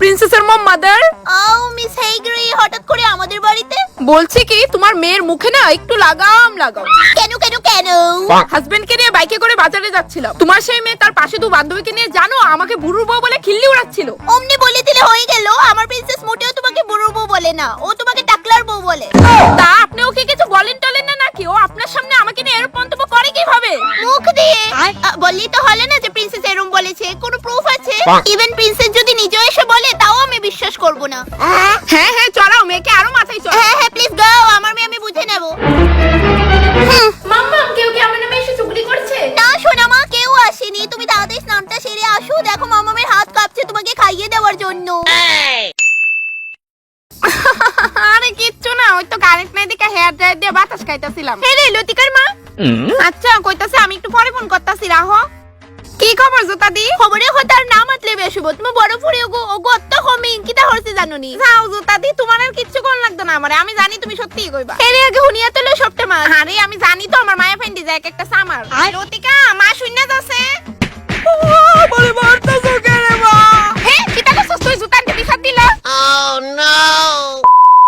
প্রিন্সেসের মম mother. ও miss হেইগ্রি, হঠাৎ করে আমাদের বাড়িতে? বলছি কি তোমার মেয়ের মুখে না একটু লাগাম লাগাও। কেন কেন কেন? হাজবেন্ডকে নিয়ে বাইকে করে বাজারে যাচ্ছিলাম, তোমার সেই মেয়ে তার পাশে দু বান্ধবীকে নিয়ে জানো আমাকে বুড়ুর বউ বলে খিল্লি উড়াচ্ছিল। অমনি বলে দিলে হয়ে গেল। আমার প্রিন্সেস মোটেও তোমাকে বুড়ো বউ বলে না, ও তোমাকে টাকলার বউ বলে। তা আপনি ওকে কিছু বলেন টলেন না নাকি? ও আপনার সামনে আমাকে নিয়ে এরকম মন্তব্য করে কিভাবে? মুখ দিয়ে বললেই তো হলো না যে প্রিন্সেস এরম বলেছে, কোনো প্রুফ আছে? ইভেন প্রিন্সেস যদি নিজে এসে বলে তাও আমি বিশ্বাস করব না। হ্যাঁ হ্যাঁ চড়াও মেয়েকে, আরো মাথায় চড়াও। হ্যাঁ হ্যাঁ প্লিজ গো, আমার মেয়ে আমি বুঝে নেব। মাম্মা কেউ কি আমার নামে এসে চুগলি করছে? না সোনা মা, কেউ আসেনি। তুমি তাড়াতাড়ি স্নানটা সেরে আসো, দেখো মামামের হাত কাঁপছে তোমাকে খাইয়ে দেওয়ার জন্য। আরে কিচ্ছু না, ওই তো কারেন্ট নাই দেখে হেয়ার ড্রায়ার দিয়ে বাতাস খাইতাছিলাম। হে রে লতিকার মা। আচ্ছা কইতাছে, আমি একটু পরে ফোন করতাছি, রাখো। কি খবর জুতা দি? খবরে হতার নাম আতলে বেশুব তুমি বড় ফুড়ি ওগো ওগো অত্ত কমি কিটা হরছে জানোনি? যাও জুতা দি, তোমার আর কিচ্ছু কোন লাগতো না আমারে, আমি জানি তুমি সত্যিই কইবা। এর আগে হুনিয়া তেল সবটা মা। আরে আমি জানি তো আমার মায়া ফেন্ডি যায় এক একটা সামার। লতিকা মা শুননা